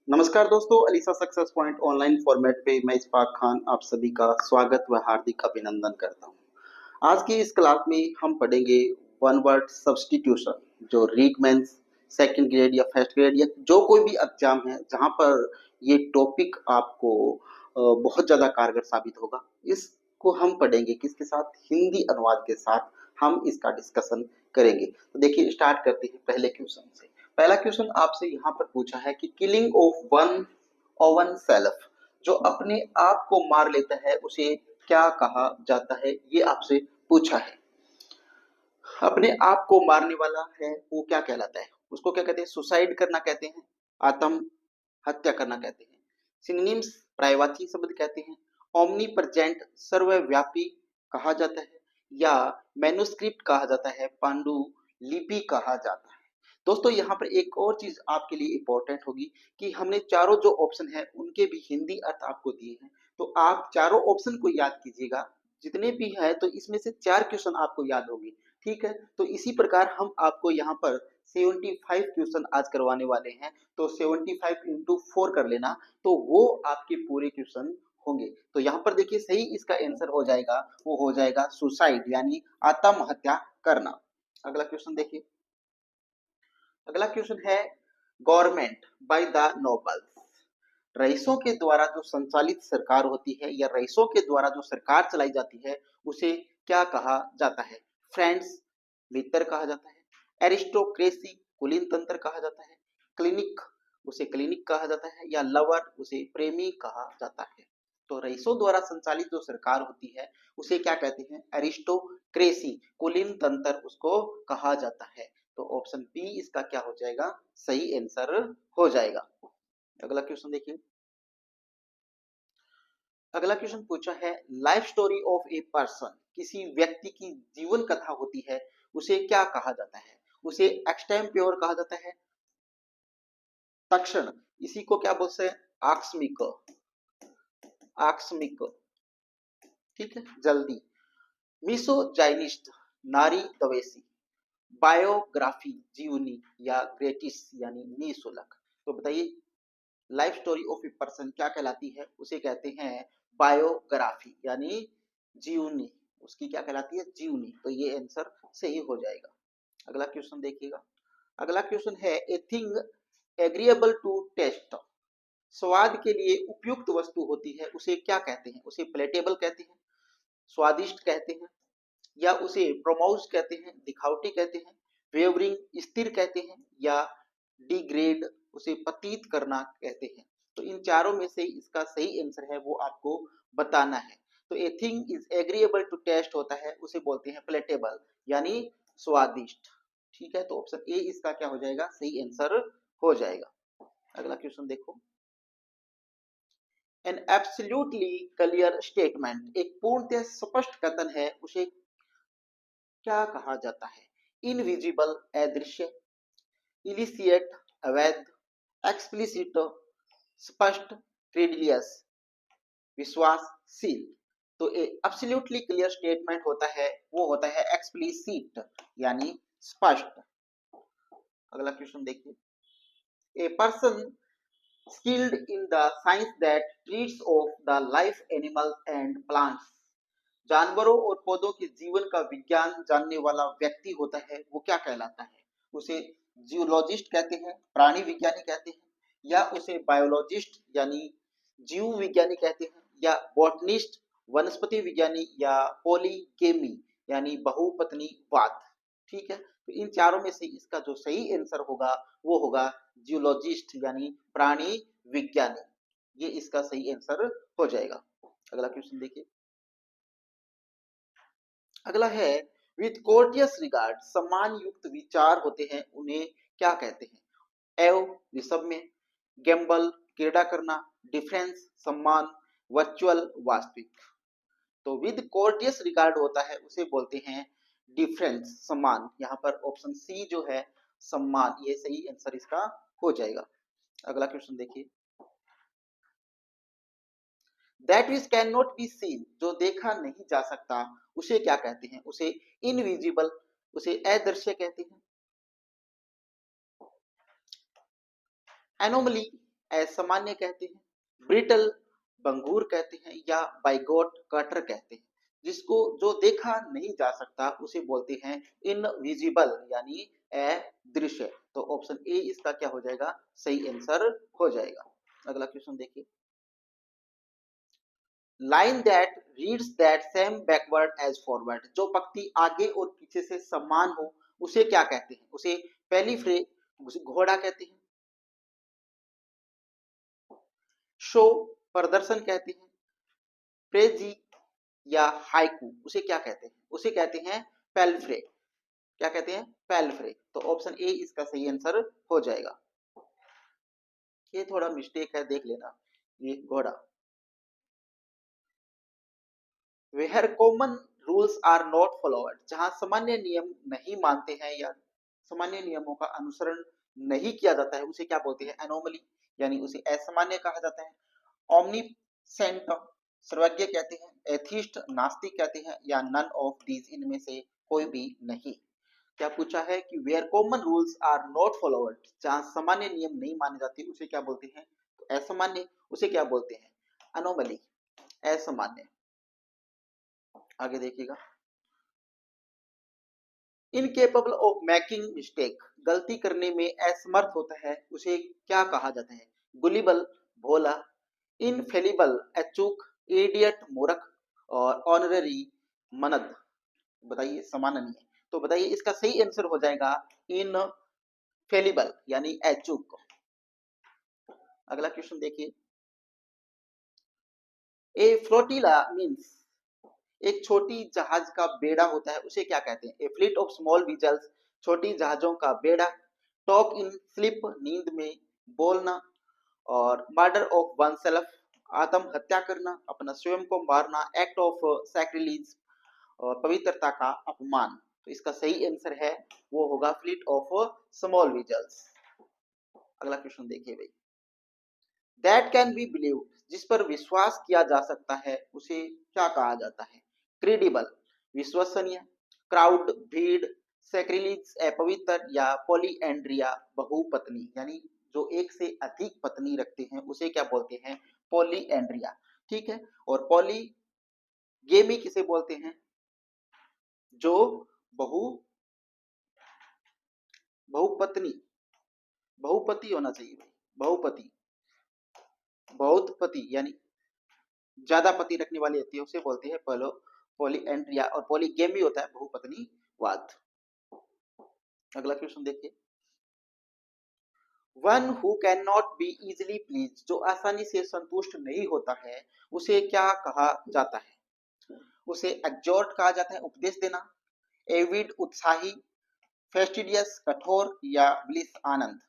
नमस्कार दोस्तों, Alisa success point online format पे मैं इस्फाक खान आप सभी का स्वागत व हार्दिक अभिनंदन करता हूँ। आज की इस क्लास में हम पढ़ेंगे वन वर्ड सब्स्टिट्यूशन, जो रीट मेंस सेकंड ग्रेड या फर्स्ट ग्रेड या जो कोई भी एग्जाम है जहाँ पर ये टॉपिक आपको बहुत ज़्यादा कारगर साबित होगा। इसको हम पढ़ेंगे किसके साथ? हिंदी अनुवाद के साथ हम इसका डिस्कशन करेंगे। तो देखिए, स्टार्ट करते हैं पहले क्वेश्चन से। पहला क्वेश्चन आपसे यहाँ पर पूछा है कि killing of one oven self, जो अपने आप को मार लेता है उसे क्या कहा जाता है? ये आपसे पूछा है। अपने आप को मारने वाला है वो क्या कहलाता है? उसको क्या कहते हैं? सुसाइड करना कहते हैं, आत्म हत्या करना कहते हैं। सिनोनिम्स प्रायवाची शब्द कहते हैं, ओमनी प्रेजेंट सर्वव्यापी कहा जाता है, या मैन्युस्क्रिप्ट कहा जाता है, पांडु लिपि कहा जाता है। दोस्तों, यहाँ पर एक और चीज आपके लिए इंपॉर्टेंट होगी कि हमने चारों जो ऑप्शन है उनके भी हिंदी अर्थ आपको दिए हैं, तो आप चारों ऑप्शन को याद कीजिएगा। जितने भी है तो इसमें से 4 क्वेश्चन आपको याद होंगे। ठीक है, तो इसी प्रकार हम आपको यहाँ पर 75 क्वेश्चन आज करवाने वाले हैं, तो 75 इंटू 4 कर लेना, तो वो आपके पूरे क्वेश्चन होंगे। तो यहाँ पर देखिए, सही इसका आंसर हो जाएगा, वो हो जाएगा सुसाइड यानी आत्महत्या करना। अगला क्वेश्चन देखिए। अगला क्वेश्चन है गवर्नमेंट बाय द नोबल्स, रईसों के द्वारा जो संचालित सरकार होती है या रईसों के द्वारा जो सरकार चलाई जाती है उसे क्या कहा जाता है? फ्रेंड्स मित्र कहा जाता है, एरिस्टोक्रेसी कुलीन तंत्र कहा जाता है, क्लिनिक उसे क्लिनिक कहा जाता है, या लवर उसे प्रेमी कहा जाता है। तो रईसों द्वारा संचालित जो सरकार होती है उसे क्या कहते हैं? एरिस्टोक्रेसी कुलीन तंत्र उसको कहा जाता है। तो ऑप्शन बी इसका क्या हो जाएगा? सही आंसर हो जाएगा। अगला क्वेश्चन देखिए। अगला क्वेश्चन पूछा है life story of a person, किसी व्यक्ति की जीवन कथा होती है उसे क्या कहा जाता है? उसे एक्सटेम्प्योर कहा जाता है, तक्षण इसी को क्या बोलते हैं? आकस्मिक, आकस्मिक, ठीक है, जल्दी, मिसोजाइनिस्ट नारी दवेशी, बायोग्राफी जीवनी, या ग्रेटिस यानी निःशुल्क। तो बताइए, life story of a person क्या कहलाती है? उसे कहते हैं बायोग्राफी यानी जीवनी। उसकी क्या कहलाती है? जीवनी। तो ये आंसर सही हो जाएगा। अगला क्वेश्चन देखिएगा। अगला क्वेश्चन है a thing agreeable to taste, स्वाद के लिए उपयुक्त वस्तु होती है उसे क्या कहते हैं? उसे प्लेटेबल कहते हैं, स्वादिष्ट कहते हैं, या उसे प्रोमाउस कहते हैं, दिखावटी कहते हैं, वेवरिंग स्थिर कहते हैं, या डिग्रेड उसे पतित करना कहते हैं। तो इन चारों में से इसका सही आंसर है वो आपको बताना है। तो a thing is agreeable to taste होता है उसे बोलते हैं प्लेटेबल यानी स्वादिष्ट। ठीक है, तो ऑप्शन ए इसका क्या हो जाएगा? सही आंसर हो जाएगा। अगला क्वेश्चन देखो। एन एब्सोल्युटली क्लियर स्टेटमेंट, एक पूर्णतः स्पष्ट कथन है उसे क्या कहा जाता है? इनविजिबल अदृश्य, इलिसिएट अवैध, एक्सप्लिसिट स्पष्ट, क्रेडिलियस विश्वासशील। तो एब्सोल्युटली क्लियर स्टेटमेंट होता है वो होता है एक्सप्लिसिट यानी स्पष्ट। अगला क्वेश्चन देखिए। A person skilled in the science that treats of the life animals and plants, जानवरों और पौधों के जीवन का विज्ञान जानने वाला व्यक्ति होता है वो क्या कहलाता है? उसे जियोलॉजिस्ट कहते हैं, प्राणी विज्ञानी कहते हैं, या उसे बायोलॉजिस्ट यानी जीव विज्ञानी कहते हैं, या बॉटनिस्ट वनस्पति विज्ञानी, या पॉलीगेमी यानी बहुपत्नीवाद। ठीक है, तो इन चारों में से इसका जो सही आंसर होगा वो होगा जियोलॉजिस्ट यानी प्राणी विज्ञानी। ये इसका सही आंसर हो जाएगा। अगला क्वेश्चन देखिए। अगला है विद कोर्टियस रिगार्ड, सम्मान युक्त विचार होते हैं उन्हें क्या कहते हैं? एव ऋषभ में, गैम्बल क्रीड़ा करना, डिफरेंस सम्मान, वर्चुअल वास्तविक। तो विद कोर्टियस रिगार्ड होता है उसे बोलते हैं डिफरेंस सम्मान। यहाँ पर ऑप्शन सी जो है सम्मान, ये सही आंसर इसका हो जाएगा। अगला क्वेश्चन देखिए। That which can not be seen, जो देखा नहीं जा सकता उसे क्या कहते हैं? उसे इनविजिबल, उसे अदृश्य कहते हैं। एनोमली असामान्य कहते हैं, ब्रिटल बंगूर कहते हैं, या बाइगोट कटर कहते हैं। जिसको जो देखा नहीं जा सकता उसे बोलते हैं इनविजिबल यानी अदृश्य। तो ऑप्शन ए इसका क्या हो जाएगा, सही आंसर हो जाएगा। अगला क्वेश्चन देखिए, line that reads that same backward as forward, जो पंक्ति आगे और पीछे से समान हो उसे क्या कहते हैं, उसे पहली फ्रेज उसे घोड़ा कहते हैं, शो प्रदर्शन कहते हैं, प्रेजी या हाइकू उसे क्या कहते हैं, उसे कहते हैं पेल्फ्रे। क्या कहते हैं, पेल्फ्रे। तो ऑप्शन ए इसका सही आंसर हो जाएगा। ये थोड़ा मिस्टेक है, देख लेना। ये घोड़ा, where common rules are not followed, जहां सामान्य नियम नहीं मानते हैं या सामान्य नियमों का अनुसरण नहीं किया जाता है उसे क्या बोलते हैं, एनोमली, यानी उसे असामान्य कहा जाता है। ओमनीसेंट सर्वज्ञ कहते हैं, एथिस्ट नास्तिक कहते हैं, या नन ऑफ दीज इनमें से कोई भी नहीं। क्या पूछा है कि where common rules are not followed, जहां सामान्य नियम नहीं माने जाते उसे क्या बोलते हैं, तो असामान्य उसे क्या बोलते हैं, अनोमली, असामान्य। आगे देखिएगा, इनकेपेबल ऑफ मेकिंग मिस्टेक, गलती करने में असमर्थ होता है उसे क्या कहा जाता है, गुलिबल भोला, इनफेलिबल अचूक, इडियट मूर्ख, और ऑनररी मनद। बताइए समाननीय। तो बताइए इसका सही आंसर हो जाएगा इनफेलिबल यानी अचूक। अगला क्वेश्चन देखिए, ए फ्लोटिला मीन्स, एक छोटी जहाज का बेड़ा होता है उसे क्या कहते हैं, ए फ्लीट ऑफ स्मॉल विजल्स, छोटी जहाजों का बेड़ा, टॉक इन स्लिप, नींद में बोलना, और मर्डर ऑफ वन सेल्फ, आत्महत्या करना, अपना स्वयं को मारना, एक्ट ऑफ सैक्रिलीज, और पवित्रता का अपमान। तो इसका सही आंसर है वो होगा फ्लीट ऑफ स्मॉल विजल्स। अगला क्वेश्चन देखिए भाई, दैट कैन बी बिलीव, जिस पर विश्वास किया जा सकता है उसे क्या कहा जाता है, क्रेडिबल विश्वसनीय, क्राउड भीड़, सैक्रिलीज अपवित्र, या पॉलीएंड्रिया बहुपत्नी, यानी जो एक से अधिक पत्नी रखते हैं उसे क्या बोलते हैं, पॉलीएंड्रिया। ठीक है, और पॉलीगेमी किसे बोलते हैं, जो बहु बहुपत्नी, बहुपति होना चाहिए भाई, बहुपति, बहुत पति यानी ज्यादा पति रखने वाली होती है उसे बोलते हैं पॉलीएंड्रिया, और पॉलीगेमी होता है बहुपत्नीवाद। अगला क्वेश्चन देखिए, one who can not be easily please, जो आसानी से संतुष्ट नहीं होता है उसे क्या कहा जाता है, उसे एग्जॉर्ट कहा जाता है, उपदेश देना, एविड उत्साही, फेस्टिडियस कठोर, या ब्लिस आनंद।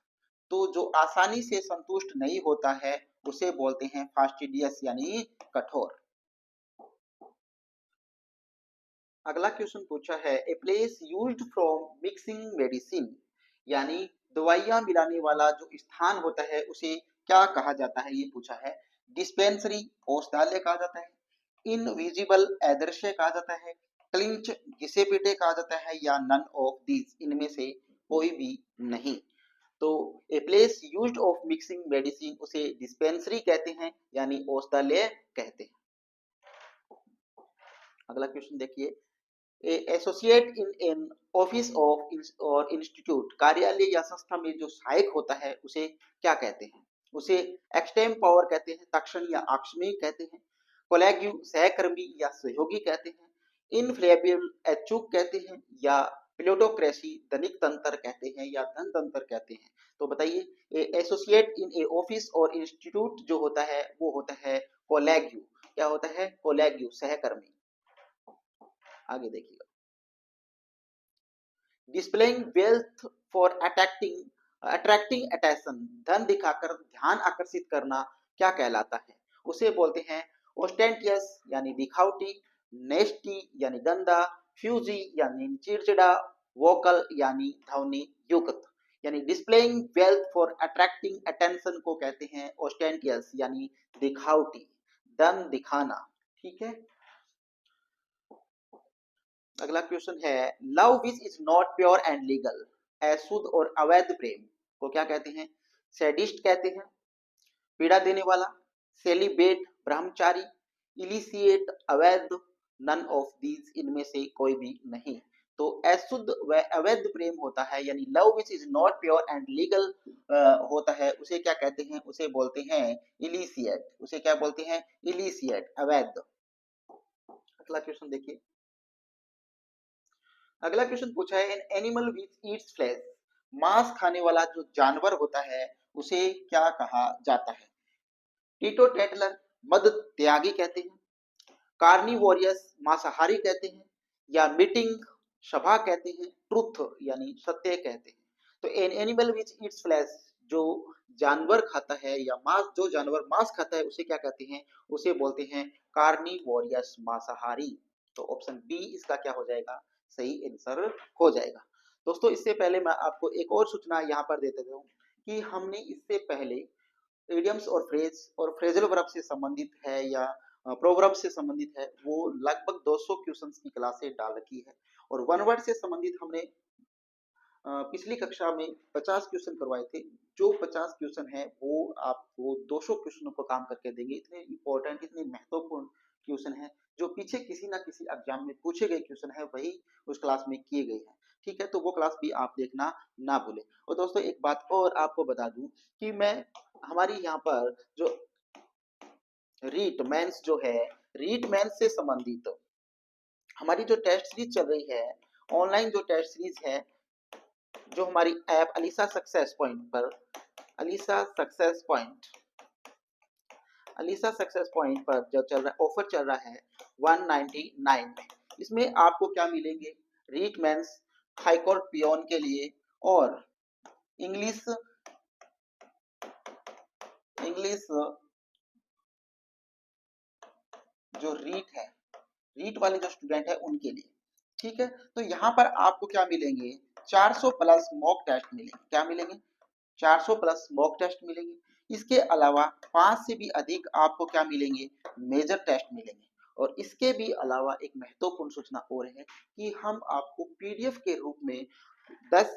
तो जो आसानी से संतुष्ट नहीं होता है उसे बोलते हैं फास्टिडियस यानी कठोर। अगला क्वेश्चन पूछा है, a place used from mixing medicine, यानी दवाइयां मिलाने वाला जो स्थान होता है उसे क्या कहा जाता है, ये पूछा है। डिस्पेंसरी औषधालय कहा जाता है, इनविजिबल अदृश्य कहा जाता है, क्लिंच घिसे पीटे कहा जाता है, या नन ऑफ दीज इनमें से कोई भी नहीं। तो a place used of mixing medicine उसे डिस्पेंसरी कहते हैं यानी औषधालय कहते हैं। अगला क्वेश्चन देखिए, associate in an office of और इंस्टीट्यूट, कार्यालय या संस्था में जो सहायक होता है उसे क्या कहते हैं, उसे एक्सटेम पावर कहते हैं, तक्षण या आकस्मिक कहते हैं, कोलैगिव सहकर्मी या सहयोगी कहते हैं, इनफ्लेबल अचूक कहते हैं, या प्लूटोक्रेसी धनिक तंत्र कहते हैं, या धन तंत्र कहते हैं। तो बताइए एसोसिएट इन ए ऑफिस और इंस्टीट्यूट जो होता है वो होता है कोलैगिव। क्या होता है, कोलैगिव सहकर्मी। आगे देखिएगा, displaying wealth for attracting attention, धन दिखाकर ध्यान आकर्षित करना क्या कहलाता है, उसे बोलते हैं ओस्टेंटियस यानी दिखावटी, नेस्टी यानी गंदा, फ्यूजी यानी चिड़चिड़ा, वोकल यानी ध्वनि युक्त। यानी displaying wealth for attracting attention को कहते हैं ओस्टेंटियस यानी दिखावटी, धन दिखाना। ठीक है, अगला क्वेश्चन है, love which is not pure and legal, अशुद्ध और अवैध प्रेम को क्या कहते हैं, सैडिस्ट कहते हैं, पीड़ा देने वाला, सेलिब्रेट ब्रह्मचारी, इलिसिएट अवैध, नन ऑफ दीज इनमें से कोई भी नहीं। तो अशुद्ध व अवैध प्रेम होता है यानी love which is not pure and legal होता है, उसे क्या कहते हैं, उसे बोलते हैं इलिसिएट। उसे क्या बोलते हैं, इलिसिएट, अवैध। अगला क्वेश्चन देखिए। अगला क्वेश्चन पूछा है an animal which Yeats flash, मांस खाने वाला जो जानवर होता है उसे क्या कहा जाता है। टीटोटेटलर, मद त्यागी कहते हैं, कार्निवोरियस मांसाहारी कहते हैं, या मीटिंग सभा कहते हैं, ट्रुथ यानी सत्य कहते हैं। तो an animal which Yeats flash, जो जानवर खाता है या मांस, जो जानवर मांस खाता है उसे क्या कहते हैं, उसे बोलते हैं कार्निवोरियस मांसाहारी। तो ऑप्शन बी इसका क्या हो जाएगा, सही आंसर हो जाएगा। दोस्तों इससे पहले मैं आपको एक और सूचना यहाँ पर देता हूँ कि हमने इससे पहले इडियम्स और फ्रेजल वर्ब से संबंधित है या प्रोवर्ब से संबंधित है वो लगभग 200 क्वेश्चंस की क्लासें डाल रखी है। और वन वर्ड से संबंधित हमने पिछली कक्षा में 50 क्वेश्चन करवाए थे। जो 50 क्वेश्चन है वो आपको 200 क्वेश्चनों को काम करके देंगे। इतने इंपॉर्टेंट, इतने महत्वपूर्ण क्वेश्चन है जो पीछे किसी ना किसी एग्जाम में पूछे गए क्वेश्चन है, वही उस क्लास में किए गए हैं। ठीक है, तो वो क्लास भी आप देखना ना भूलें। और दोस्तों एक बात और आपको बता दूं कि मैं हमारी यहाँ पर जो रीट मेंस जो है, रीट मेंस से संबंधित हमारी जो टेस्ट सीरीज चल रही है, ऑनलाइन जो टेस्ट सीरीज है, जो हमारी ऐप अलीसा सक्सेस पॉइंट पर, Alisa success point, Alisa success point पर जो चल रहा ऑफर चल रहा है 199 में, इसमें आपको क्या मिलेंगे, रीट मेंस हाईकोर्ट पियोन के लिए और इंग्लिश इंग्लिश जो रीट है, रीट वाले जो स्टूडेंट है उनके लिए। ठीक है, तो यहाँ पर आपको क्या मिलेंगे, 400 प्लस मॉक टेस्ट मिलेंगे। क्या मिलेंगे, 400 प्लस मॉक टेस्ट मिलेंगे। इसके अलावा 5 से भी अधिक आपको क्या मिलेंगे, मेजर टेस्ट मिलेंगे। और इसके भी अलावा एक महत्वपूर्ण सूचना और है कि हम आपको पीडीएफ के रूप में 10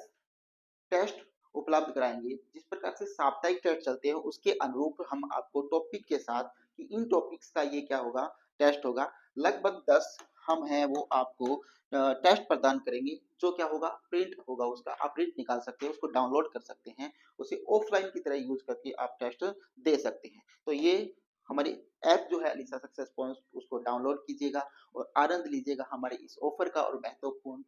टेस्ट उपलब्ध कराएंगे। जिस प्रकार से साप्ताहिक टेस्ट चलते हैं उसके अनुरूप हम आपको टॉपिक के साथ कि इन टॉपिक्स का ये क्या होगा, टेस्ट होगा। लगभग 10 हम हैं वो आपको टेस्ट प्रदान करेंगे, जो क्या होगा, प्रिंट होगा, उसका आप प्रिंट निकाल सकते हैं, उसको डाउनलोड कर सकते हैं, उसे ऑफलाइन की तरह यूज करके आप टेस्ट दे सकते हैं। तो ये हमारी ऐप जो है अलीसा सक्सेस पॉइंट, उसको डाउनलोड कीजिएगा और आनंद लीजिएगा हमारे इस ऑफर का और महत्वपूर्ण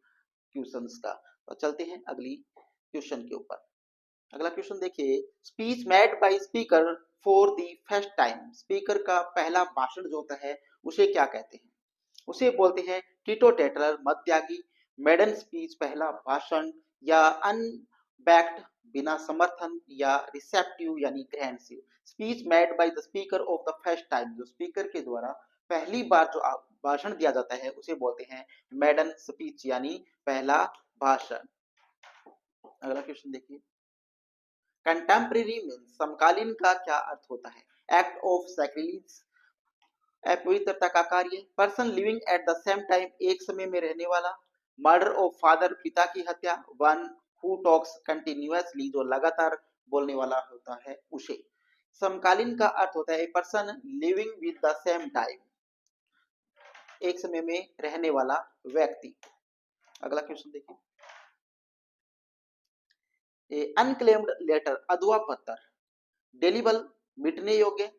क्वेश्चंस का। तो चलते हैं अगली क्वेश्चन के ऊपर। अगला क्वेश्चन देखिए, speech made bye speaker for the first time, speaker का पहला भाषण जो होता है उसे क्या कहते हैं, उसे बोलते हैं टीटोटेटलर मध्यागी, मेडन स्पीच पहला भाषण, या अनबैक्ड बिना समर्थन, या रिसेप्टिव यानी ग्रहणशील। Speech made by the speaker of the first time, जो स्पीकर के द्वारा पहली बार जो भाषण दिया जाता है उसे बोलते हैं मेडन स्पीच यानी पहला भाषण। अगला क्वेश्चन देखिए, कंटेम्परेरी मीन्स समकालीन का क्या अर्थ होता है, एक्ट ऑफ सैक्रिलीज, अपवित्रता का कार्य, person living at the same time, एक समय में रहने वाला, मर्डर ऑफ फादर, पिता की हत्या, वन हु टॉक्स कंटिन्यूअसली, जो लगातार बोलने वाला होता है उसे। समकालीन का अर्थ होता है person living with the same time, एक समय में रहने वाला व्यक्ति। अगला क्वेश्चन देखिए, अनक्लेम्ड लेटर अधवा पत्र, डेलिबल मिटने योग्य,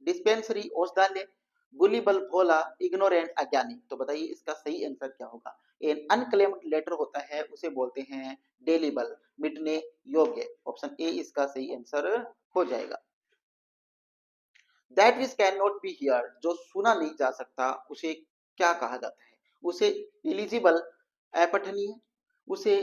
डिस्पेंसरी औषधालय, गुलिबल भोला, इग्नोरेंट अज्ञानी। तो बताइए इसका सही आंसर क्या होगा। एन अनक्लेम्ड लेटर होता है उसे बोलते हैं डेलिबल, मिटने योग्य। ऑप्शन ए इसका सही आंसर हो जाएगा। That which can not B heard, जो सुना नहीं जा सकता उसे क्या कहा जाता है, उसे इलिजिबल अपठनीय, उसे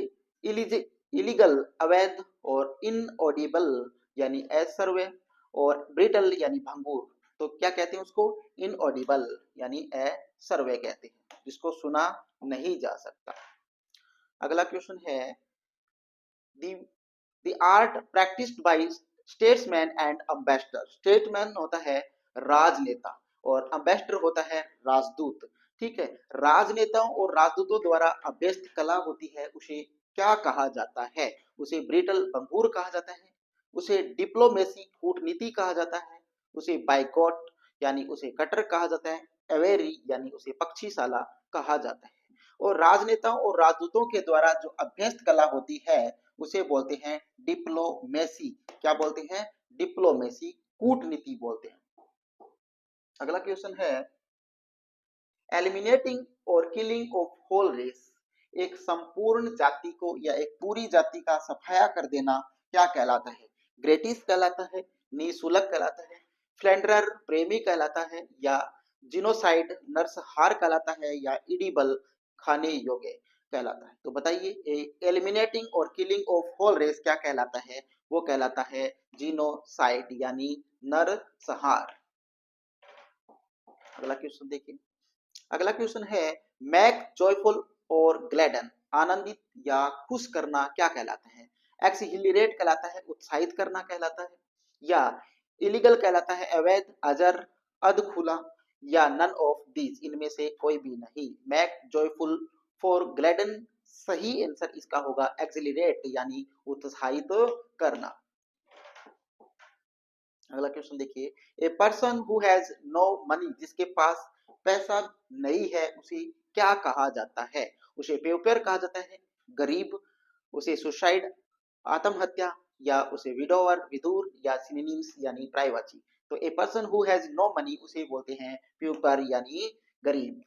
इलीगल अवैध, और इनऑडिबल यानी असर्व्य, और ब्रिटल यानी भंगुर। तो क्या कहते हैं उसको, इनऑडिबल यानी असर्व्य कहते हैं, जिसको सुना नहीं जा सकता। अगला क्वेश्चन है, the art practised by statesman and ambassador, statesman होता है राजनेता और अम्बेसडर होता है राजदूत। ठीक है, राजनेताओं और राजदूतों द्वारा अभ्यस्त कला होती है उसे क्या कहा जाता है, उसे ब्रिटल भंगुर कहा जाता है, उसे डिप्लोमेसी कूटनीति कहा जाता है, उसे बाइकॉट यानी उसे कटर कहा जाता है, अवेरी यानी उसे पक्षीशाला कहा जाता है। और राजनेताओं और राजदूतों के द्वारा जो अभ्यस्त कला होती है उसे बोलते हैं डिप्लोमेसी। क्या बोलते हैं? डिप्लोमेसी, कूटनीति बोलते हैं। अगला क्वेश्चन है एलिमिनेटिंग और किलिंग ऑफ होल रेस, एक संपूर्ण जाति को या एक पूरी जाति का सफाया कर देना क्या कहलाता है? ग्रेटिस कहलाता है, निशुल्क कहलाता है, फ्लेंडरर प्रेमी कहलाता है, या जिनोसाइड नरसंहार कहलाता है, या इडिबल खाने योग्य कहलाता है? तो बताइए एलिमिनेटिंग और किलिंग ऑफ होल रेस क्या कहलाता है? वो कहलाता है जिनोसाइड यानी नरसंहार। अगला क्वेश्चन देखिए। अगला क्वेश्चन है मैक जॉयफुल और ग्लैडन, आनंदित या खुश करना क्या कहलाता है? एक्सहिलरेट कहलाता है, उत्साहित करना कहलाता है, या इलीगल कहलाता है, अवैध, अजर, अधखुला, या नन ऑफ दीज, इनमें से कोई भी नहीं। मैक जॉयफुल फॉर ग्लैडन, सही आंसर इसका होगा एक्सहिलरेट यानी उत्साहित करना। अगला क्वेश्चन देखिए a person who has no money, जिसके पास पैसा नहीं है उसे क्या कहा जाता है? उसे पेपर कहा जाता है, गरीब, उसे सुसाइड आत्महत्या, या उसे विडोवर विधुर, या सिनोनिम्स यानी प्राइवेसी। तो a person who has no money उसे बोलते हैं प्यूपर यानी गरीब।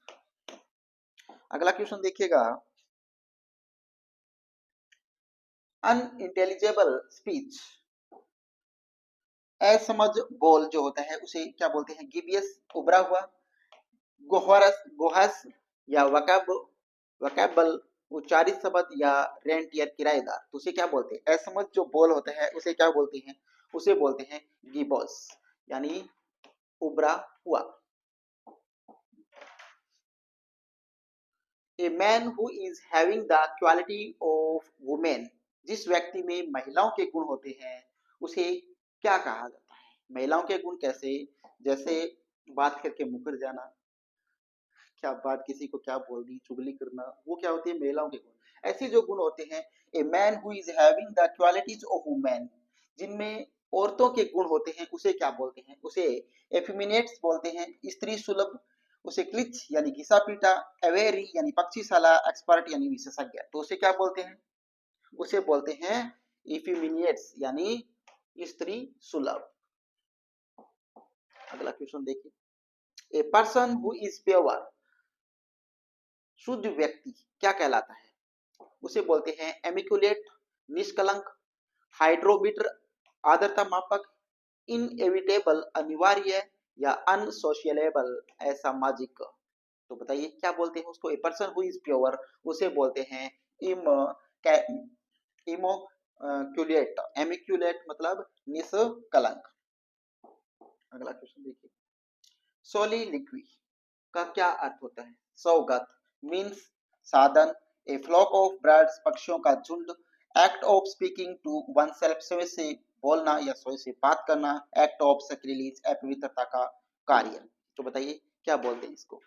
अगला क्वेश्चन देखिएगा अनइंटेलिजिबल स्पीच, असमझ बोल जो होता है उसे क्या बोलते हैं? गिबियस उभरा हुआ, गोहरस गोहस, या वकाबल उच्चारित शब्द, या रेंटियर किराएदार। तो उसे क्या बोलते हैं? असमझ जो बोल होता है उसे क्या बोलते हैं? उसे बोलते हैं गिबोस यानी उभरा हुआ। A man who is having the quality of women, जिस व्यक्ति में महिलाओं के गुण होते हैं उसे क्या कहा जाता है? महिलाओं के गुण कैसे? जैसे बात करके मुकर जाना, क्या बात किसी को क्या बोल दी, चुगली करना, वो क्या होती है? महिलाओं के गुण। ऐसे जो गुण होते हैं a man who is having the qualities of women, जिनमें औरतों के गुण होते हैं उसे क्या बोलते हैं? उसे एफिमिनेट्स बोलते हैं, स्त्री सुलभ, उसे क्लिच यानी घिसा पीटा, अवेरी यानी पक्षीशाला, एक्सपर्ट यानी विशेषज्ञ। तो उसे क्या बोलते हैं? उसे बोलते हैं इफिमिनेट्स यानी स्त्री सुलभ। अगला क्वेश्चन देखिए a person who is pure, शुद्ध व्यक्ति क्या कहलाता है? उसे बोलते हैं एमिकुलेट निष्कलंक, हाइड्रोमीटर आर्द्रता मापक, इनएविटेबल अनिवार्य, या अनसोशियलेबल असामाजिक। तो बताइए क्या बोलते हैं उसको? ए पर्सन हु इज प्योर उसे बोलते हैं इमोक्युलेट, एमिक्युलेट मतलब निष्कलंक। अगला क्वेश्चन देखिए सोलिलिक्वी का क्या अर्थ होता है? सौगत, मीन्स साधन, ए फ्लॉक ऑफ बर्ड्स पक्षियों का झुंड, act of speaking to one self स्वयं से बोलना या स्वयं से बात करना, एक्ट ऑफ सैक्रिलीज अपवित्रता का कार्य। तो बताइए क्या बोलते हैं इसको?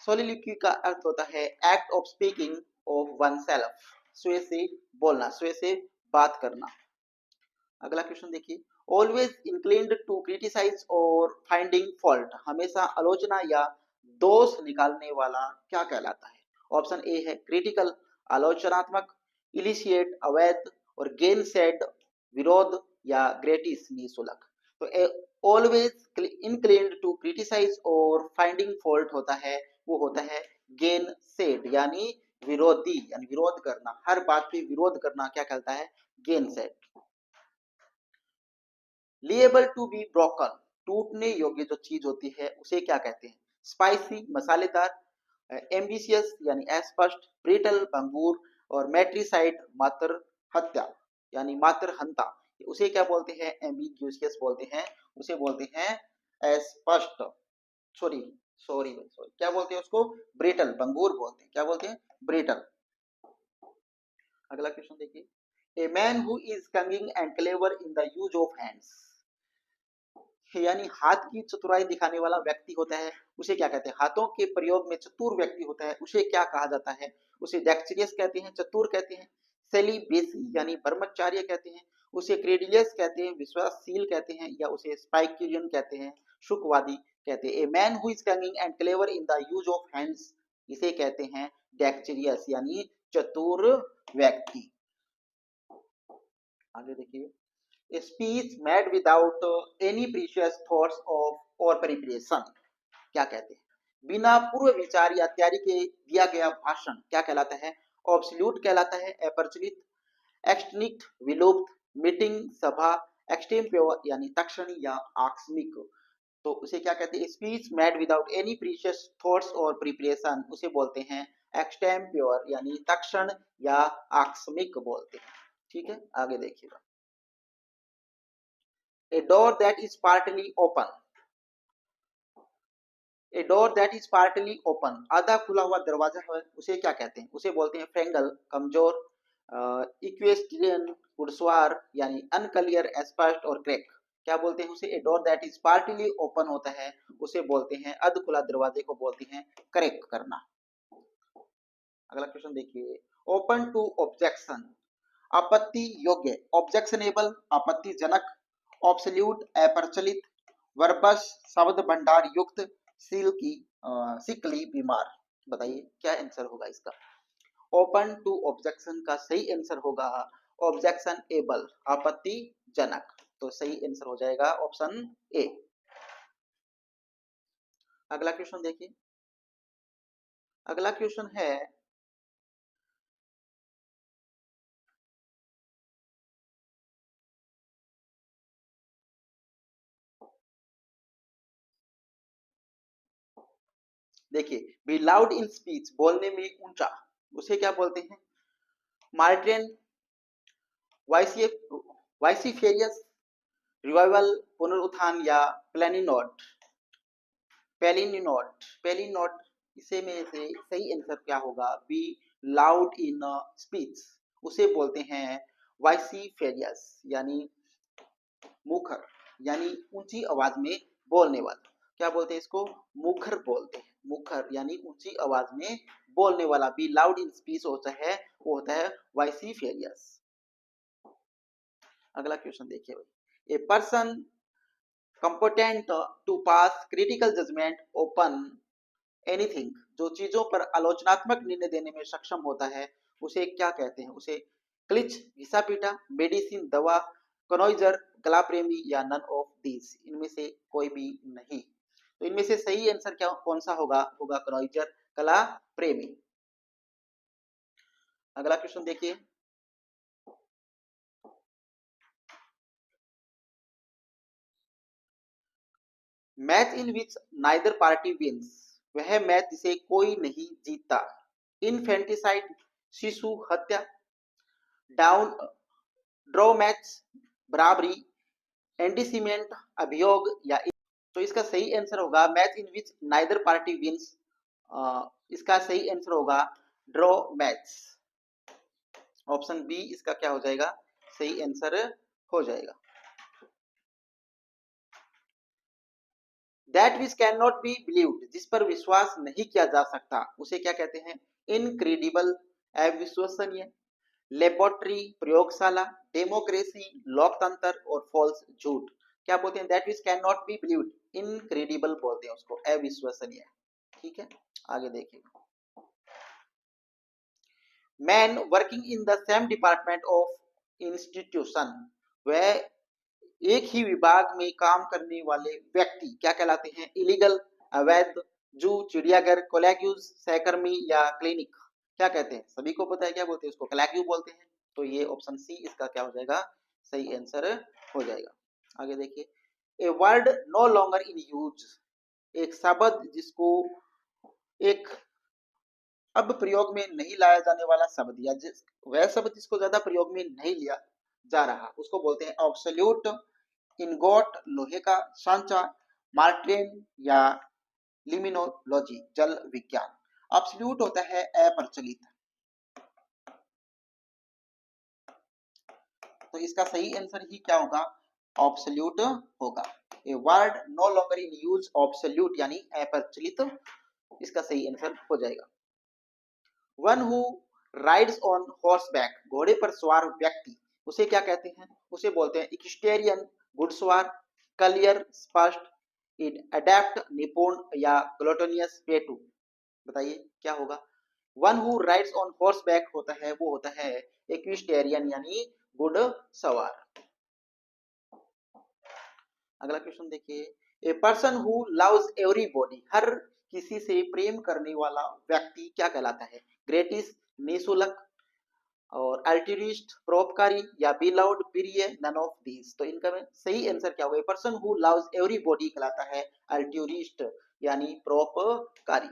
सोलिलिक्वी का अर्थ होता है act of speaking of one self, स्वयं से बोलना, स्वयं से बात करना। अगला क्वेश्चन देखिए ऑलवेज इंक्लिन्ड टू क्रिटिसाइज और फाइंडिंग फॉल्ट, हमेशा आलोचना या दोष निकालने वाला क्या कहलाता है? ऑप्शन ए है क्रिटिकल आलोचनात्मक, इलिशिएट अवैध, और गेन सेड विरोध, या ग्रेटिस निशुल्क। तो ऑलवेज इंक्लिन्ड टू क्रिटिसाइज और फाइंडिंग फॉल्ट होता है वो होता है गेन सेड यानी विरोधी यानी विरोध करना, हर बात पे विरोध करना क्या कहता है? Gainsaid. Liable to be broken, टूटने योग्य जो चीज होती है उसे क्या कहते हैं? स्पाइसी मसालेदार, एम्बिशियस यानी अस्पष्ट, ब्रिटल भंगूर, और मैट्रिसाइड मात्र हत्या यानी मात्र हंता, उसे क्या बोलते हैं? एम्बिग्यूसियस बोलते हैं, उसे बोलते हैं अस्पष्ट, सॉरी सॉरी सॉरी क्या बोलते हैं उसको? ब्रिटल भंगूर बोलते हैं। क्या बोलते हैं? ब्रिटल। अगला क्वेश्चन देखिए a man who is cunning and clever in the use of hands, यानी हाथ की चतुराई दिखाने वाला व्यक्ति होता है उसे क्या कहते हैं? हाथों के प्रयोग में चतुर व्यक्ति होता है उसे क्या कहा जाता है? उसे डेक्स्ट्रियस कहते हैं, चतुर कहते हैं, सेलिब्रेसी यानी ब्रह्मचार्य कहते हैं, उसे क्रेडिलियस कहते हैं, विश्वासशील कहते हैं, या उसे स्पाइक्यूलियन कहते हैं, शुकवादी कहते हैं। A man who is cunning and clever in the use of hands, इसे कहते हैं डेक्चरियस यानी चतुर व्यक्ति। आगे देखिए, speech made without any precious thoughts of और प्रिपरेशन, क्या कहते हैं, बिना पूर्व विचार या तैयारी के दिया गया भाषण क्या कहलाता है, ऑब्सोल्यूट कहलाता है, अप्रचलित, एक्सटिंक्ट विलुप्त, मीटिंग सभा, एक्सटेम्पोर यानी तक्षणी या आकस्मिक, तो उसे क्या कहते हैं, speech made without any precious thoughts और प्रिपरेशन, उसे बोलते हैं एक्सटेम्पोर यानी तक्षण या आकस्मिक बोलते हैं। ठीक है, आगे देखिएगा, a door that is partly open, a door that is partly open, आधा खुला हुआ दरवाजा है, उसे क्या कहते हैं, उसे बोलते हैं फ्रेंगल, कमजोर, इक्वेस्ट्रियन, घुड़सवार यानी अनक्लियर, स्पष्ट और क्रैक, क्या बोलते हैं उसे, a door that is partly open होता है, उसे बोलते हैं अध खुला दरवाजे को बोलते हैं क्रैक करना। अगला क्वेश्चन देखिए, ओपन टू ऑब्जेक्शन, आपत्ति योग्य, ऑब्जेक्शनेबल आपत्तिजनक, ऑब्सोल्यूट अप्रचलित, वर्बस शब्द भंडार युक्त, सिल्की सिकली बीमार, बताइए क्या आंसर होगा इसका। ओपन टू ऑब्जेक्शन का सही आंसर होगा ऑब्जेक्शन एबल, आपत्तिजनक, तो सही आंसर हो जाएगा ऑप्शन ए। अगला क्वेश्चन देखिए, अगला क्वेश्चन है, देखिए, बी लाउड इन स्पीच, बोलने में ऊंचा, उसे क्या बोलते हैं, मार्टिन, वाइसिफेरियस, रिवाइवल पुनरुत्थान, या प्लेनिनोट, पेलिनिनोट, पेलिनोट, इसे में से सही आंसर क्या होगा, बी लाउड इन स्पीच, उसे बोलते हैं वाइसिफेरियस यानी मुखर, यानी ऊंची आवाज में बोलने वाला, क्या बोलते हैं इसको, मुखर बोलते हैं, मुखर यानी ऊंची आवाज में बोलने वाला, बी लाउड इन स्पीच होता है, वो होता है वाइसिफेरियस। अगला क्वेश्चन देखिए भाई, a person competent to pass critical judgment upon anything, जो चीजों पर आलोचनात्मक निर्णय देने में सक्षम होता है, उसे क्या कहते हैं, उसे क्लिच, घिसा पीटा, मेडिसिन दवा, कनोइजर, कला प्रेमी, या नन ऑफ दीज, इनमें से कोई भी नहीं, तो इनमें से सही आंसर क्या कौन सा होगा, होगा कनोइजर, कला प्रेमी। अगला क्वेश्चन देखिए, match in which neither party wins, वह मैच जिसे कोई नहीं जीतता, इनफेंटिसाइड शिशु हत्या, डाउन ड्रॉ मैच बराबरी, एंटीसीमेंट अभियोग, या तो इसका सही आंसर होगा match in which neither party wins, इसका सही आंसर होगा ड्रॉ मैच, ऑप्शन बी इसका क्या हो जाएगा, सही आंसर हो जाएगा। That which can not B believed, जिस पर विश्वास नहीं किया जा सकता, उसे क्या कहते हैं, इनक्रेडिबल, अविश्वसनीय, लेबोरेटरी प्रयोगशाला, डेमोक्रेसी लोकतंत्र, और फॉल्स झूठ, क्या बोलते हैं, that which can not B believed, incredible बोलते हैं उसको, अविश्वसनीय। ठीक है, आगे देखिए, man working in the same department of institution, वह एक ही विभाग में काम करने वाले व्यक्ति क्या कहलाते हैं, इलीगल, अवैध, जू, चिड़ियाघर, कोलैग्यूज, सहकर्मी, या क्लिनिक, क्या कहते हैं, सभी को पता है क्या बोलते हैं उसको, कोलैग्यू बोलते हैं, तो ये ऑप्शन सी इसका क्या हो जाएगा, सही आंसर हो जाएगा। आगे देखिए, a word no longer in use, एक शब्द जिसको एक अब प्रयोग में नहीं लाया जाने वाला शब्द, या वह शब्द जिसको ज्यादा प्रयोग में नहीं लिया जा रहा, उसको बोलते हैं ऑब्सोल्यूट, इनगोट लोहे का, सांचा, मार्टेन, या लिमिनोलॉजी जल विज्ञान, ऑब्सोल्यूट होता है अप्रचलित, तो इसका सही आंसर ही क्या होगा, ऑब्सोल्यूट होगा, a word no longer in use, obsolete यानी अप्रचलित, इसका सही आंसर हो जाएगा। One who rides on horseback, घोड़े पर सवार व्यक्ति, उसे क्या कहते हैं? उसे बोलते हैं इक्वेस्टेरियन, घुड़सवार, कलियर, स्पष्ट, अडेप्ट, निपुण या ग्लूटोनियस पेटू। बताइए क्या होगा? One who rides on horse back होता है वो होता है इक्वेस्टेरियन यानी घुड़सवार। अगला क्वेश्चन देखिए, a person who loves everybody, हर किसी से प्रेम करने वाला व्यक्ति क्या कहलाता है? ग्रेटिस, निशुल्क और अल्ट्रुइस्ट, परोपकारी या बिलाउड, प्रिय, नन ऑफ दीज। तो इनका में सही आंसर क्या होगा? ए पर्सन हु लव्स एवरीबॉडी कहलाता है अल्ट्रुइस्ट यानी परोपकारी।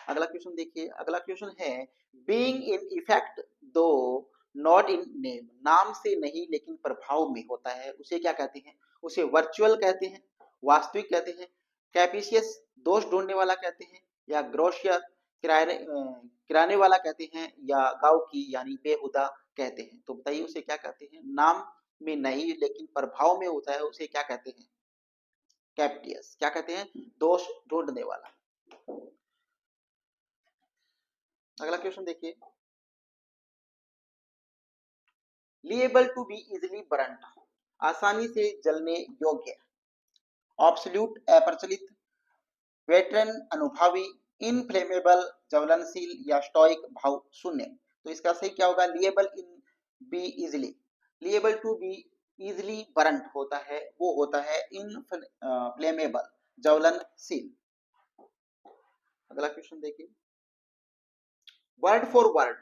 अगला क्वेश्चन देखिए, अगला क्वेश्चन है बीइंग इन इफेक्ट दो नॉट इन नेम, नाम से नहीं लेकिन प्रभाव में होता है, उसे क्या कहते हैं? उसे वर्चुअल कहते हैं, वास्तविक कहते हैं, कैपिशियस दोष ढूंढने वाला कहते हैं, या ग्रोशियर किराने वाला कहते हैं, या गाँव की यानी बेहुदा कहते हैं। तो बताइए उसे क्या कहते हैं? नाम में नहीं लेकिन प्रभाव में होता है उसे क्या कहते हैं? कैप्टियस। क्या कहते हैं? दोष ढूंढने वाला। अगला क्वेश्चन देखिए, liable to be easily burned, आसानी से जलने योग्य, ऑब्सोल्यूट अप्रचलित, वेटरन अनुभवी, इनफ्लेमेबल ज्वलनशील या स्टोइक भाव शून्य। तो इसका सही क्या होगा? Liable in be easily, liable to be easily burned होता है वो होता है इनफ्लेमेबल ज्वलनशील। अगला क्वेश्चन देखिए, वर्ड फॉर वर्ड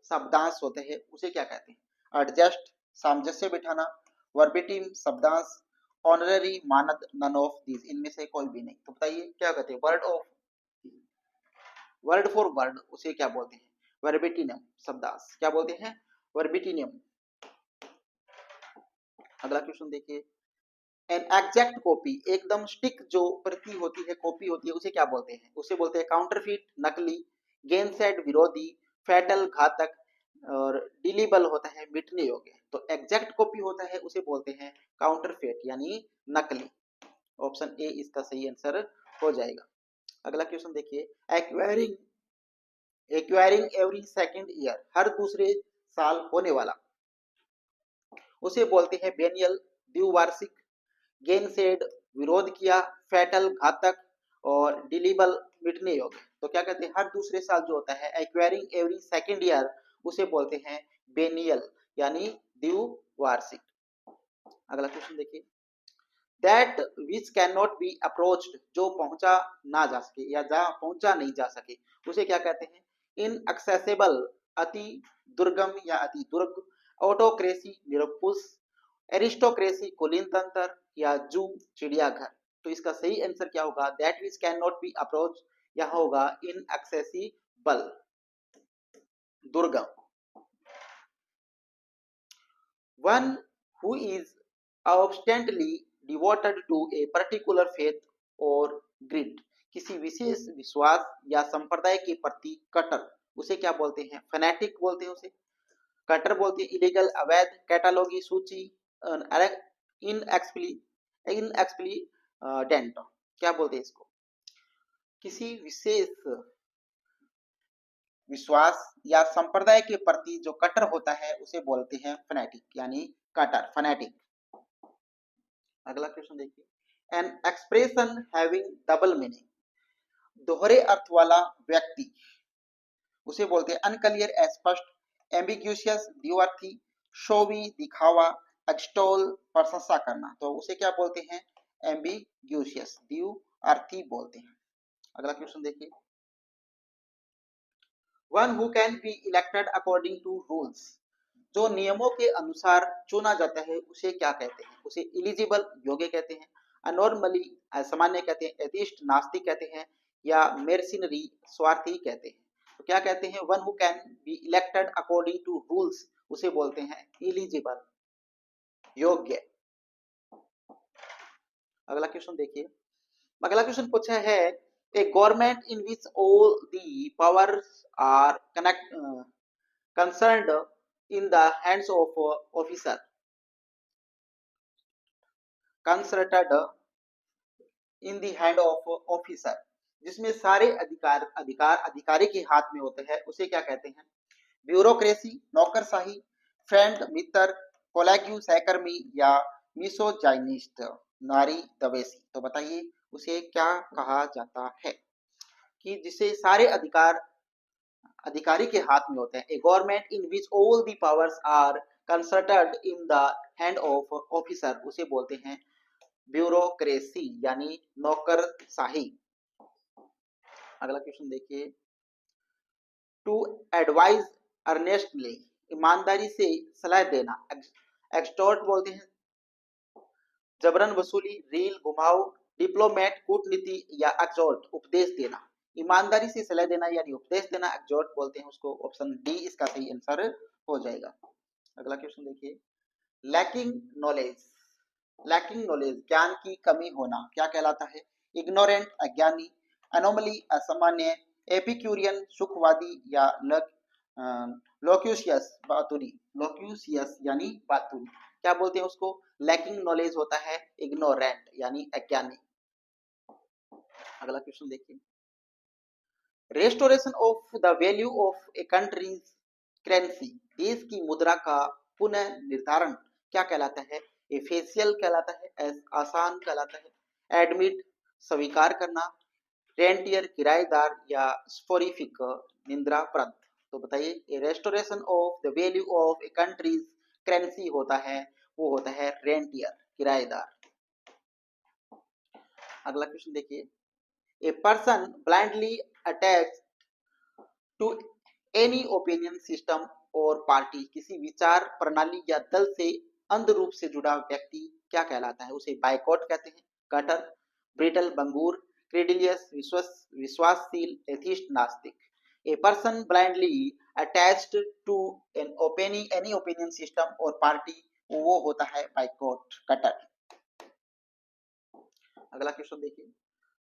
शब्दांश होते हैं उसे क्या कहते हैं? एडजस्ट सामंजस्य बिठाना, वर्बिटिम शब्दांश, ऑनररी मानद, नन ऑफ दीज। इनमें से कोई भी नहीं। तो बताइए क्या कहते हैं? वर्ड फॉर वर्ड उसे क्या बोलते हैं? वर्बिटिनम शब्दांश। क्या बोलते हैं? वर्बिटिनियम। अगला क्वेश्चन देखिए, एन एग्जैक्ट कॉपी, एकदम स्टिक जो प्रति होती है, कॉपी होती है, उसे क्या बोलते हैं? उसे बोलते हैं काउंटरफिट नकली, गेनसेड विरोधी, फैटल घातक, और डिलीबल होता है मिटने योग्य। तो एग्जैक्ट कॉपी होता है उसे बोलते हैं काउंटरफेट यानी नकली। ऑप्शन ए इसका सही आंसर हो जाएगा। अगला क्वेश्चन देखिए, acquiring acquiring every second year, हर दूसरे साल होने वाला, उसे बोलते हैं बेनियल द्विवार्षिक, गेनसेड विरोध किया, फैटल घातक, और डिलीबल मिटने योग्य। तो क्या कहते हैं? हर दूसरे साल जो होता है एक्वायरिंग एवरी सेकंड ईयर उसे बोलते हैं बेनियल यानी द्विवार्षिक। अगला क्वेश्चन देखिए, that which can not B approached, जो पहुंचा ना जा सके या जहां पहुंचा नहीं जा सके उसे क्या कहते हैं? इनएक्सेसिबल अति दुर्गम या अति दुर्ग, ऑटोक्रेसी निरंकुश, एरिस्टोक्रेसी कुलीन तंत्र, या जू चिड़ियाघर। तो इसका सही आंसर क्या होगा? That which can not be approach, यहाँ होगा इनएक्सेसिबल दुर्गम। One who is obstinately devoted to a particular faith और ग्रिड, किसी विशेष विश्वास या संप्रदाय के प्रति कट्टर, उसे क्या बोलते हैं? फैनेटिक बोलते हैं उसे, कट्टर बोलते हैं, इलीगल अवैध, कैटालॉगी सूची, इनएक्सप्लीडेंट, क्या बोलते हैं इसको? किसी विशेष विश्वास या संप्रदाय के प्रति जो कट्टर होता है उसे बोलते हैं फैनेटिक यानी कट्टर फैनेटिक। अगला क्वेश्चन देखिए, an expression having double meaning, दोहरे अर्थ वाला व्यक्ति, उसे बोलते हैं अनक्लियर, अस्पष्ट, एम्बिग्यूशियस द्विअर्थी, शोवी दिखावा, एक्सटोल प्रशंसा करना। तो उसे क्या बोलते हैं? एम्बिग्यूशियस द्विअर्थी बोलते हैं। अगला क्वेश्चन देखिए, one who can be elected according to rules, जो नियमों के अनुसार चुना जाता है उसे क्या कहते हैं? उसे इलिजिबल योग्य कहते हैं, अनॉर्मली असामान्य कहते हैं, एथिस्ट नास्तिक कहते हैं, या मेर्सिनरी स्वार्थी कहते हैं। तो क्या कहते हैं? One who can be elected according to rules उसे बोलते हैं इलिजिबल योग्य। अगला क्वेश्चन देखिए, अगला क्वेश्चन पूछा है, a government in which all the powers are concerned in the hands of officer, concerted in the hand of officer, जिसमें सारे अधिकार अधिकारी के हाथ में होते हैं उसे क्या कहते हैं? ब्यूरोक्रेसी नौकरशाही, फ्रेंड मित्र, कोलैग्यू सहकर्मी या मिसोजाइनिस्ट नारी दवेसी। तो बताइए उसे क्या कहा जाता है कि जिसे सारे अधिकार अधिकारी के हाथ में होते हैं। A government in which all the powers are concerted in the hand of officer, उसे बोलते हैं ब्यूरोक्रेसी यानी नौकरशाही। अगला क्वेश्चन देखिए, टू एडवाइज अर्नेस्टली, ईमानदारी से सलाह देना। एक्सटॉर्ट बोलते हैं जबरन वसूली, रील घुमाओ, डिप्लोमेट कूटनीति या एक्सॉर्ट उपदेश देना। ईमानदारी से सलाह देना यानी उपदेश देना एक्सॉर्ट बोलते हैं उसको। ऑप्शन डी इसका सही आंसर हो जाएगा। अगला क्वेश्चन देखिए, लैकिंग नॉलेज, लैकिंग नॉलेज ज्ञान की कमी होना क्या कहलाता है। इग्नोरेंट अज्ञानी, एनोमली असामान्य, एपिक्यूरियन सुखवादी या लोक्यूशियस बातुरी। लोक्यूशियस यानी बातुरी क्या बोलते हैं उसको, लैकिंग नॉलेज होता है इग्नोरेंट यानी अज्ञानी। अगला क्वेश्चन देखिए, restoration of the value of A countries currency, देश की मुद्रा का पुनः निर्धारण क्या कहलाता है। एफेसियल कहलाता है, आसान कहलाता है, एडमिट स्वीकार करना, रेंटियर किराएदार या स्पोरिफिक निंद्राप्रद। तो बताइए restoration of the value of A countries currency होता है, वो होता है रेंटियर किराएदार। अगला क्वेश्चन देखिए, a person blindly attach to any opinion system और पार्टी, किसी विचार प्रणाली या दल से अंध रूप से जुड़ा व्यक्ति क्या कहलाता है, उसे बाइकॉट कहते हैं, कटर, ब्रिटल बंगूर, क्रेडिलियस विश्वासशील, एथिस्ट नास्तिक। A person blindly attached to any opinion system और पार्टी, वो होता है बाइकॉट कटर। अगला क्वेश्चन देखिए,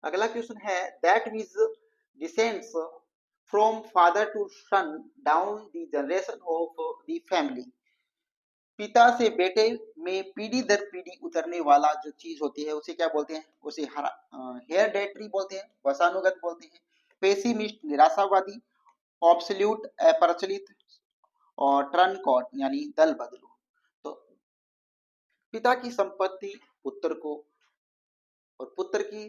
अगला क्वेश्चन है that which descends from father to son down the generation of the family, पिता से बेटे में पीढ़ी दर पीढ़ी उतरने वाला जो चीज होती है उसे क्या बोलते हैं, उसे हेयरडेटरी बोलते हैं, वंशानुगत बोलते हैं, पेसिमिस्ट निराशावादी, ऑब्सोल्यूट अप्रचलित, और टर्न कॉट यानी दल बदलू। तो पिता की संपत्ति पुत्र को और पुत्र की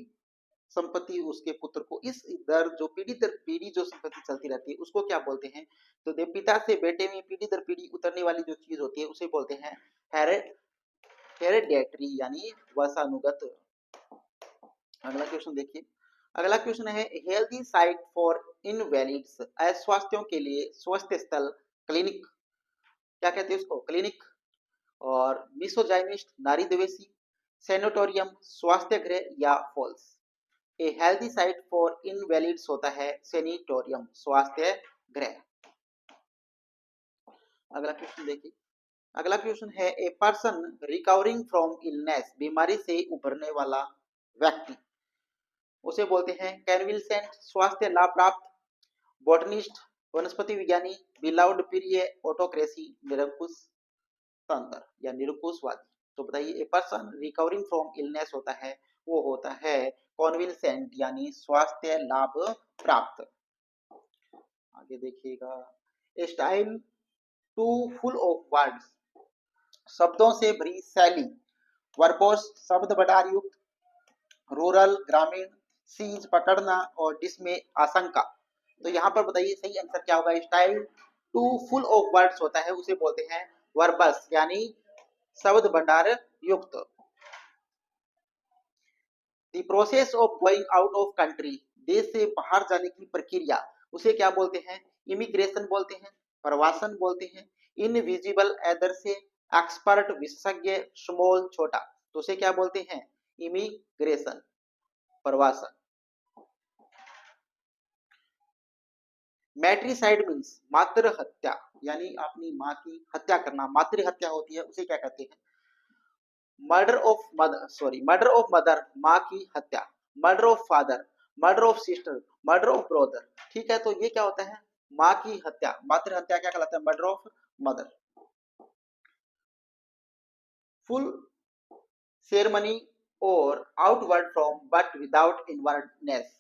संपत्ति उसके पुत्र को, इस दर जो पीढ़ी दर पीढ़ी जो संपत्ति चलती रहती है उसको क्या बोलते हैं। तो पिता से बेटे में पीढ़ी दर पीढ़ी उतरने वाली जो चीज होती है उसे बोलते हैं हेरेडिटरी यानी वंशानुगत। अगला क्वेश्चन देखिए, अगला क्वेश्चन है हेल्दी साइट फॉर इनवैलिड्स, अस्वास्थ्यों के लिए स्वस्थ स्थल क्लिनिक क्या कहते हैं उसको, क्लिनिक, और मिसोजाइनिस्ट नारी द्वेषी, सैनिटोरियम स्वास्थ्य गृह या फॉल्स। A healthy site for invalids होता है सैनिटोरियम स्वास्थ्य गृह। अगला क्वेश्चन देखिए, अगला क्वेश्चन है a person recovering from illness, बीमारी से उभरने वाला व्यक्ति, उसे बोलते हैं कैनविलसेंट स्वास्थ्य लाभ प्राप्त, बॉटनिस्ट वनस्पति विज्ञानी, बिलाउड प्रिय, ऑटोक्रेसी निरंकुश तंत्र या निरंकुशवादी। तो बताइए a person recovering from illness होता है, वो होता है कॉन्विलसेंट यानी स्वास्थ्य लाभ प्राप्त। आगे देखिएगा, a style to full of words, शब्दों से भरी शैली, वर्बोस शब्द भंडार युक्त, रूरल ग्रामीण, सीज पकड़ना, और डिसमे आशंका। तो यहाँ पर बताइए सही आंसर क्या होगा। Style to full of words होता है उसे बोलते हैं वर्बस यानी शब्द भंडार युक्त। The process of going out of country, देश से बाहर जाने की प्रक्रिया, उसे क्या बोलते हैं, इमिग्रेशन बोलते हैं, प्रवासन बोलते हैं, इनविजिबल अदर से, एक्सपर्ट विशेषज्ञ, स्मॉल छोटा, तो उसे क्या बोलते हैं, इमिग्रेशन प्रवासन। मैट्रिसाइड मीन्स मातृ हत्या यानी अपनी माँ की हत्या करना, मातृ हत्या होती है उसे क्या कहते हैं, murder of mother, murder of mother माँ की हत्या, murder of father, murder of sister, murder of brother. ठीक है, तो ये क्या होता है, माँ की हत्या, मातृ हत्या क्या कहलाता है, murder of mother. Full ceremony और आउटवर्ड फ्रॉम बट विदाउट इनवर्डनेस,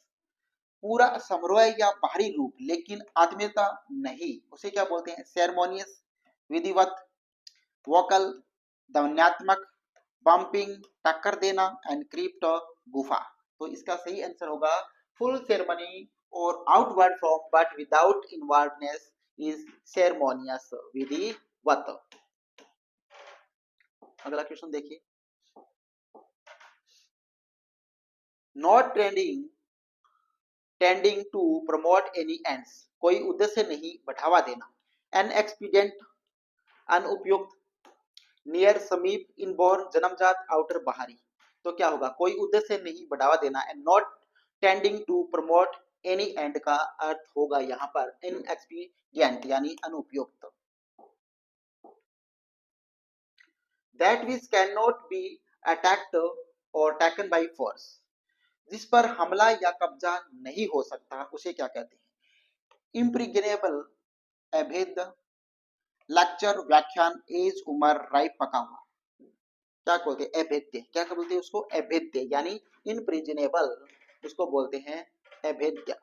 पूरा समारोह या बाहरी रूप लेकिन आत्मीयता नहीं, उसे क्या बोलते हैं? सेरेमोनियस, विधिवत, वोकल, ध्वन्यात्मक, बम्पिंग, टक्कर देना, एनक्रिप्ट, गुफा। तो इसका सही आंसर होगा फुल सेरेमनी और outward form but without inwardness is ceremonious, विधिवत। अगला क्वेश्चन देखिए, not tending to promote any ends, कोई उद्देश्य नहीं, बढ़ावा देना। एन एक्सपीडियंट, अनुपयुक्त, नियर समीप, इनबोर्न जन्मजात, आउटर बाहरी। तो क्या होगा? कोई उद्देश्य नहीं, बढ़ावा देना। And not tending to promote any end का अर्थ होगा यहाँ पर इनएक्सपीडियंट यानी अनुपयुक्त। That which can not be attacked और टेकन बाय फोर्स, जिस पर हमला या कब्जा नहीं हो सकता, उसे क्या कहते हैं? इम्प्रिग्नेबल, अभेद्य, लेक्चर, व्याख्यान, एज, उम्र, राइप, पका हुआ। क्या बोलते हैं? अभेद्य। क्या बोलते हैं उसको? अभेद्य यानी इनप्रिजनेबल, उसको बोलते हैं अभेद्य।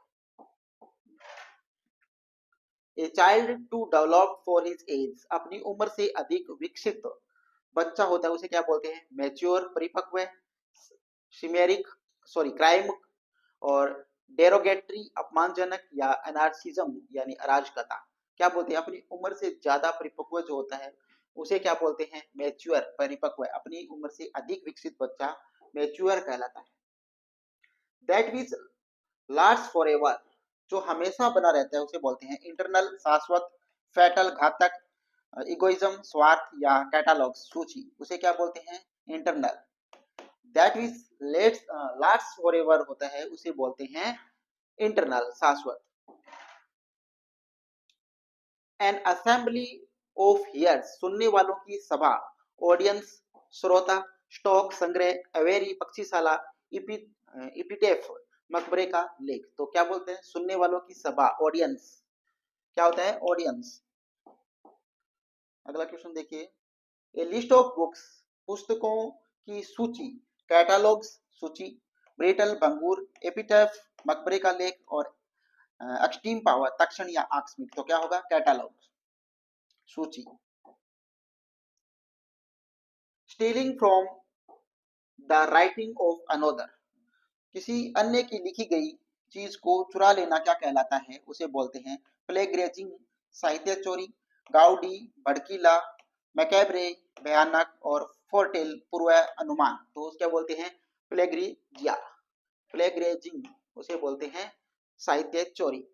A child to develop for his age, अपनी उम्र से अधिक विकसित बच्चा होता है, उसे क्या बोलते हैं? मैच्योर, परिपक्व, सिमेरिक, क्राइम और डेरोगेटरी, अपमानजनक, या अनार्सिज्म यानी अराजकता। क्या बोलते हैं? अपनी उम्र से ज्यादा परिपक्व जो होता है उसे क्या बोलते हैं? मैच्योर, परिपक्व। अपनी उम्र से अधिक विकसित बच्चा मैच्योर कहलाता है। That means last for ever, जो हमेशा बना रहता है, उसे बोलते हैं इंटरनल, शाश्वत, फैटल, घातक, इगोइज्म, स्वार्थ, या कैटालॉग, सूची, उसे क्या बोलते हैं? Internal. That means last for ever होता है, उसे बोलते हैं इंटरनल, शाश्वत। एन असेंबली ऑफ हियर्स, सुनने वालों की सभा, ऑडियंस, श्रोता, स्टॉक, संग्रह, अवेरी, पक्षीशाला, इपिटेफ, मकबरे का लेख। तो क्या बोलते हैं? सुनने वालों की सभा, ऑडियंस। क्या होता है? ऑडियंस। अगला क्वेश्चन देखिए, ए लिस्ट ऑफ बुक्स, पुस्तकों की सूची, कैटालॉग्स, सूची, ब्रेटल, भंगूर, एपिटैफ, मकबरे का लेख, और एक्सट्रीम पावर, तक्षण या आकस्मिक। तो क्या होगा? कैटालॉग, सूची। Stealing from the writing of another, किसी अन्य की लिखी गई चीज को चुरा लेना क्या कहलाता है? उसे बोलते हैं प्लेगरिज्म, साहित्य चोरी, गाउडी, भड़कीला, मैकेब्रे, भयानक, और फोरटेल, पूर्व अनुमान। तो क्या बोलते हैं? प्लेगरिजिया, प्लेगरिज्म, उसे बोलते हैं साहित्य चोरी।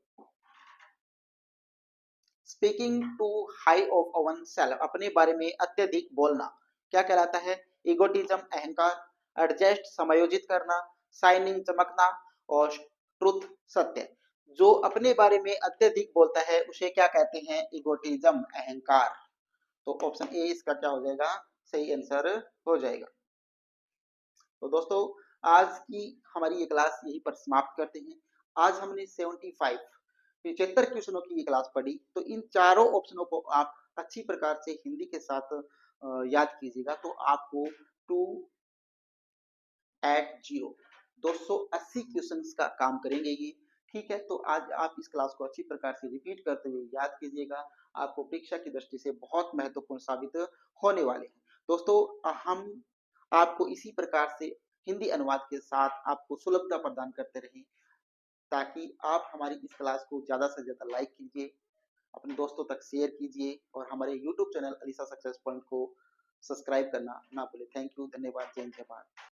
Speaking too high of own self, अपने बारे में अत्यधिक बोलना क्या कहलाता है? इगोटिज्म, अहंकार, एडजस्ट, समायोजित करना, शाइनिंग, चमकना, और ट्रुथ, सत्य। जो अपने बारे में अत्यधिक बोलता है उसे क्या कहते हैं? इगोटिज्म, अहंकार। तो ऑप्शन ए इसका क्या हो जाएगा? सही आंसर हो जाएगा। तो दोस्तों, आज की हमारी ये क्लास यहीं पर समाप्त करते हैं। आज हमने 75 क्वेश्चनों की ये क्लास पढ़ी। तो इन चारों ऑप्शनों को आप अच्छी प्रकार से हिंदी के साथ याद कीजिएगा, तो आपको 280 280 क्वेश्चंस का काम करेंगे ये। ठीक है, तो आज आप इस क्लास को अच्छी प्रकार से रिपीट करते हुए याद कीजिएगा, आपको परीक्षा की दृष्टि से बहुत महत्वपूर्ण साबित होने वाले हैं। दोस्तों, हम आपको इसी प्रकार से हिंदी अनुवाद के साथ आपको सुलभता प्रदान करते रहें, ताकि आप हमारी इस क्लास को ज़्यादा से ज़्यादा लाइक कीजिए, अपने दोस्तों तक शेयर कीजिए, और हमारे YouTube channel Alisa success point को सब्सक्राइब करना ना भूलें। थैंक यू, धन्यवाद, जय हिंद, जय भारत।